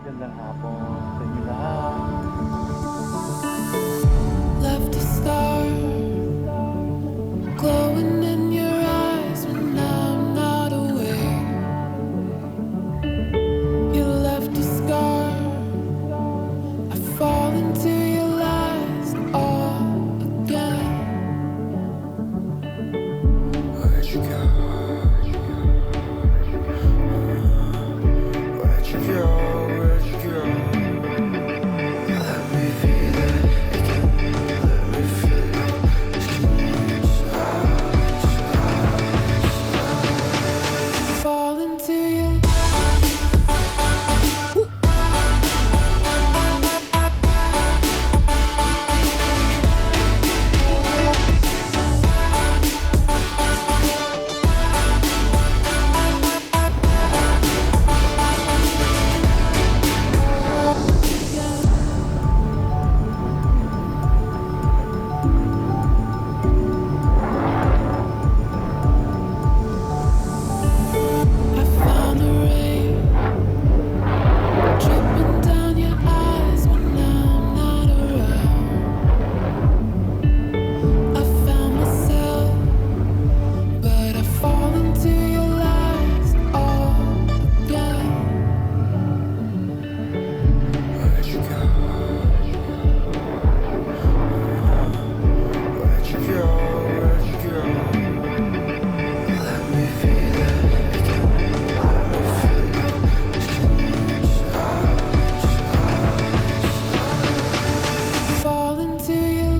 Magandang hapon sa inyo lahat. Left a star glowing in your eyes when I'm not aware. You left a scar. I fall into your lies all again. Where'd you go? Where'd you go? Where'd you go? Let me feel it again. Let me feel it. Fall into you. I found the rain dripping down your eyes when I'm not around. I found myself, but I fall into your lies all again. Where'd you go? Where'd you go? Where'd you go? Let me feel it again. Let me feel it. Fall into you.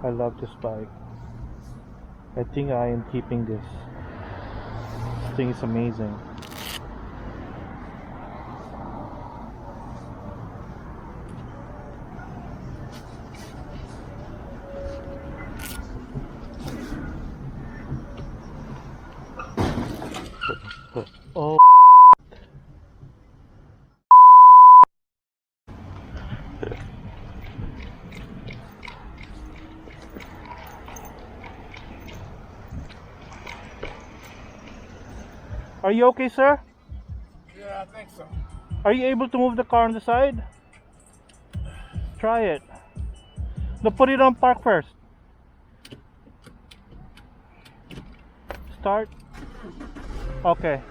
I love this bike. I think I am keeping this. This thing is amazing. Oh. Are you okay, sir? Yeah, I think so. Are you able to move the car on the side? Try it. No, put it on park first. Start. Okay.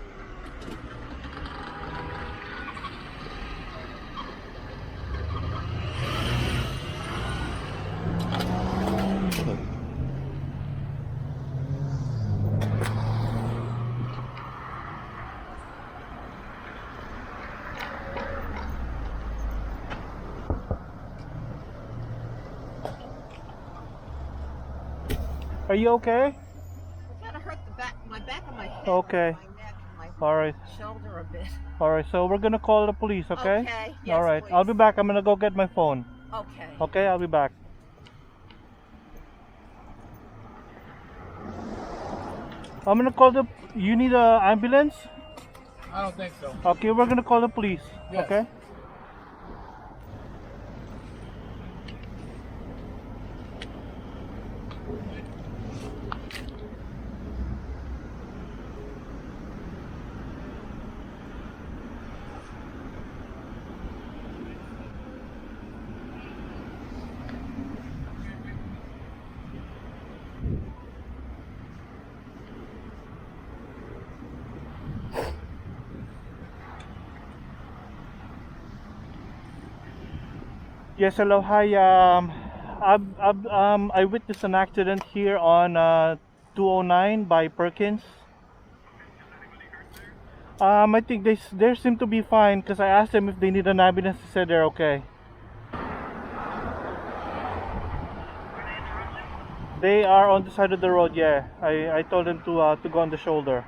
Are you okay? Kind of hurt my back of my head, Okay. my neck, and All right. my shoulder a bit. All right. So we're gonna call the police, okay? Okay, yes, All right. please. I'll be back. I'm gonna go get my phone. Okay. Okay. I'll be back. I'm gonna call the. You need a ambulance? I don't think so. Okay. We're gonna call the police. Yes. Okay. Yes, hello, hi. I witnessed an accident here on 209 by Perkins. I think they seem to be fine because I asked them if they need an ambulance. They said they're okay. They are on the side of the road. Yeah, I told them to go on the shoulder.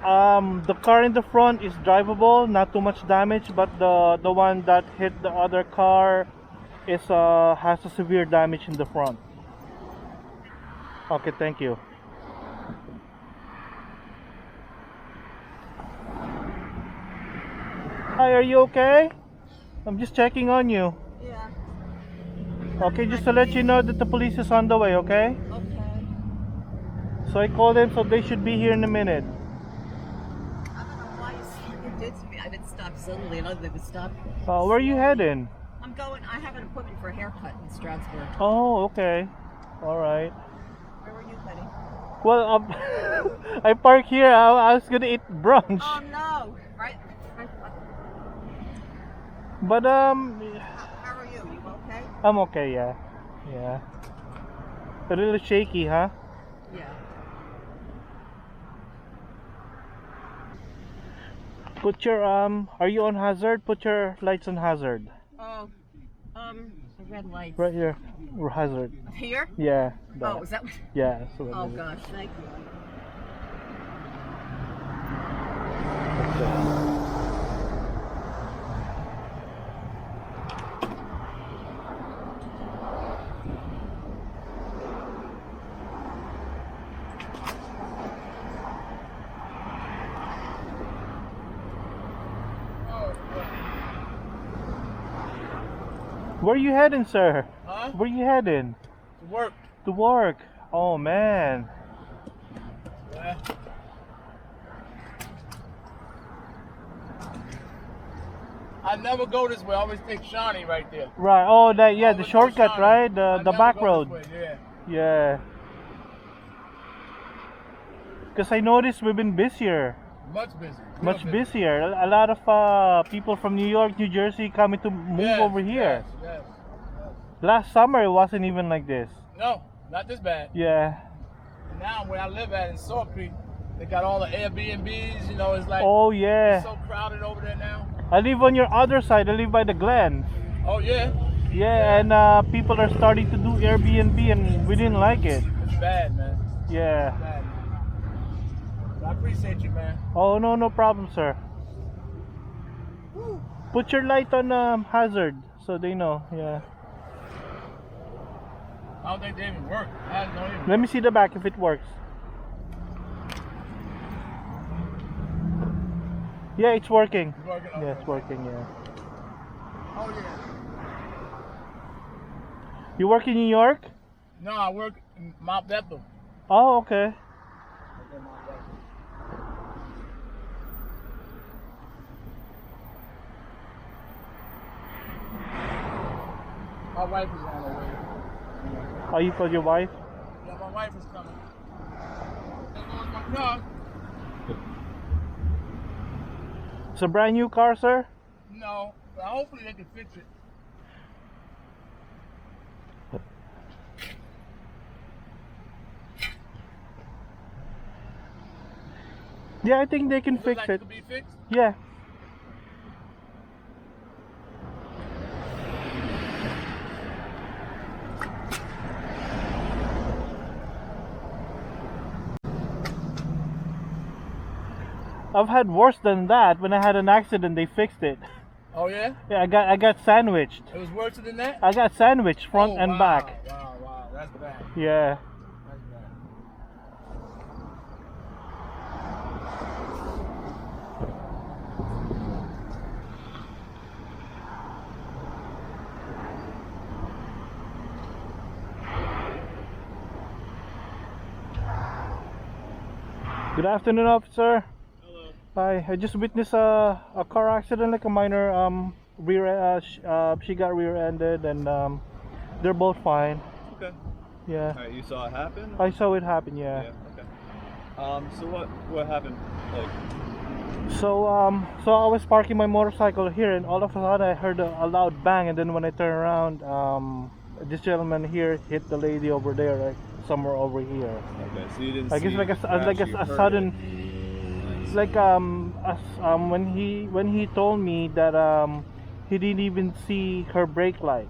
The car in the front is drivable, not too much damage, but the one that hit the other car is has a severe damage in the front. Okay, thank you. Hi, are you okay? I'm just checking on you. Yeah. Okay, just to let you know that the police is on the way, okay? Okay. So I called them, so they should be here in a minute. I don't know why you did to me. I didn't stop suddenly, and they would stop. Where are you heading? I'm going. I have an appointment for a haircut in Strasbourg. Oh, okay. All right. Where were you heading? Well, I park here. I was gonna eat brunch, Oh no! Right. but How are you? You okay? I'm okay. Yeah, yeah. A little shaky, huh? Yeah. Put your Are you on hazard? Put your lights on hazard. Oh. The red lights. Right here. We're hazard. Here? Yeah. That. Oh, is that what? Yeah. That's what Oh it is. gosh, thank you. Where you heading, sir? Huh? Where you heading? To work. To work. Oh man. Yeah. I never go this way. I always take Shawnee right there. Right. Oh, that. Yeah, the Always go shortcut, Shawnee. right? I The never back go road. this way, Yeah. Yeah. Because I noticed we've been busier. Much busy. Real Much busy. busier. A lot of people from New York, New Jersey coming to move Yes, over here. Yes. Last summer it wasn't even like this. No, not this bad. Yeah. Now where I live at in Salt Creek, they got all the Airbnbs. You know, it's like Oh it's yeah. so crowded over there now. I live on your other side. I live by the Glen. Oh yeah. Yeah, and people are starting to do Airbnb, and we didn't like it. It's bad, man. Yeah. Bad. But I appreciate you, man. Oh no, no problem, sir. Put your light on hazard so they know. Yeah. I don't think they even work. I don't even. Let me see the back if it works. Yeah, it's working. It's working? Yeah, it's Okay. working. Yeah. Oh yeah. You work in New York? No, I work in Mount Bethel. Oh, okay. My wife is on her way. Oh, you called your wife? Yeah, my wife is coming. There goes my car. It's a brand new car, sir? No, but hopefully they can fix it. Yeah, I think they can Does it fix like it. it could be fixed? Yeah. I've had worse than that. When I had an accident, they fixed it. Oh yeah? Yeah, I got sandwiched. It was worse than that? I got sandwiched front Oh, and wow, back. Wow, that's bad. Yeah. That's bad. Good afternoon, officer. Hello. Hi. I just witnessed a car accident, like a minor she got rear-ended, and they're both fine. Okay. Yeah. Alright, you saw it happen? I saw it happen. Yeah. Okay. So what happened? Like, So I was parking my motorcycle here, and all of a sudden I heard a loud bang, and then when I turned around, this gentleman here hit the lady over there, like somewhere over here. okay, so you didn't I see guess like the crash, you a heard sudden. it. It's like when he told me that he didn't even see her brake light.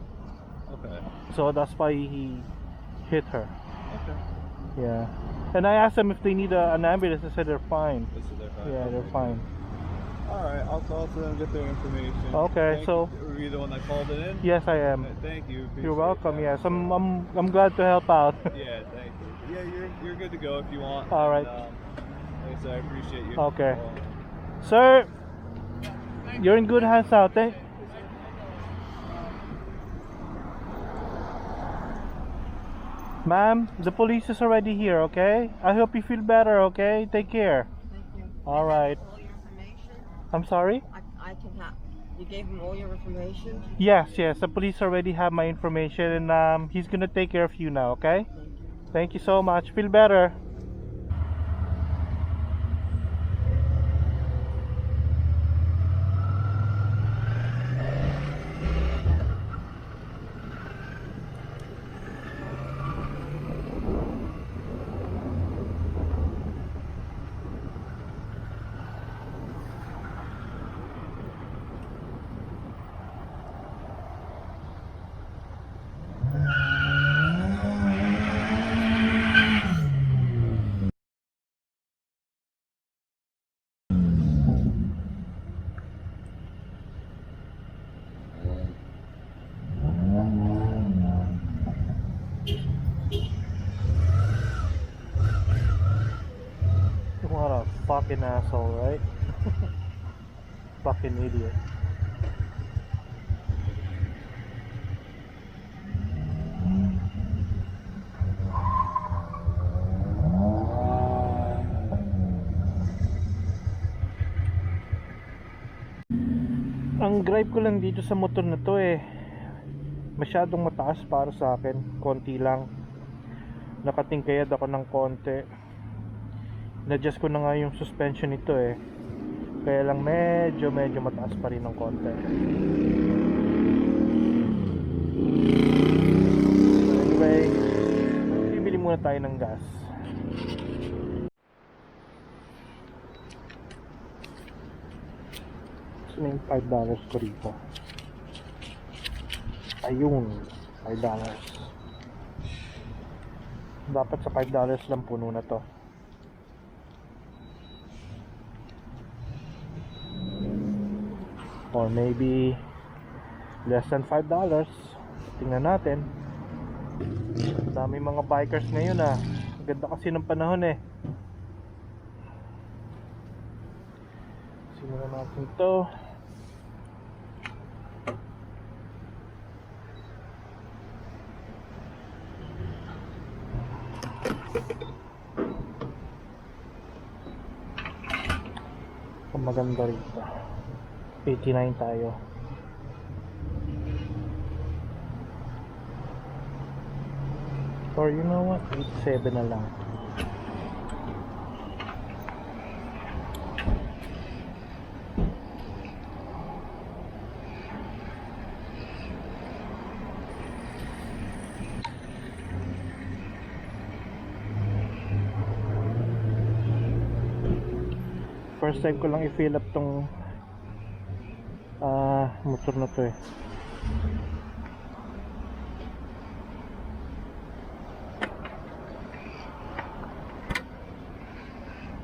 Okay. So that's why he hit her. Okay. Yeah. And I asked them if they need an ambulance. They said they're fine. This is their fine. Yeah, Okay, they're fine. good. All right, I'll talk to them, get their information. Okay, Thank so- you. Were you the one that called it in? Yes, I am. Thank you. You're appreciate welcome. that. Yes, I'm glad to help out. Yeah, thank you. Yeah, you're good to go if you want. All right. Like I said, I appreciate you. Okay. Sir, you're in good hands now. Ma'am, the police is already here, okay? I hope you feel better, okay? Take care. Thank you. All right. All your information. I'm sorry? I can have. You gave him all your information. Yes, the police already have my information, and he's gonna take care of you now, okay? Thank you. Thank you so much. Feel better. What a fucking asshole, right? Fucking idiot. Ang drive ko lang dito sa motor na to masyadong mataas para sa akin. Konti lang. Nakatingkayad ako ng konti. Na-adjust ko na nga yung suspension nito kaya lang medyo mataas pa rin ng konti. Anyway, bibili muna tayo ng gas. Saan yung $5 ko rito? Ayun, $5. Dapat sa $5 lang puno na to. Or maybe less than $5. Tingnan natin. Dami mga bikers ngayon Ang ganda kasi ng panahon Simulan natin to. Ang maganda rito. 89 tayo. Or you know what? 87 na lang. First time ko lang i-fill up tong motor na to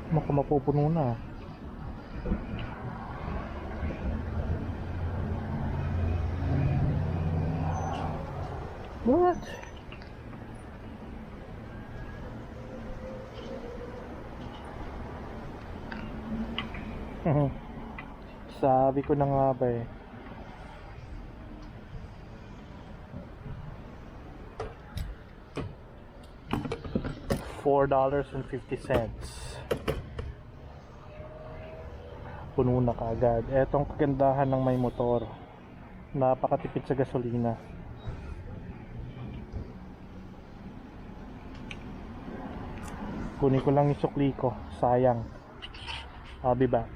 Maka mapupuno na. What? Sabi ko na nga ba $4.50. Puno na kaagad. Etong kagandahan ng may motor. Napakatipid sa gasolina. Kunin ko lang yung sukli ko. Sayang. I'll be back.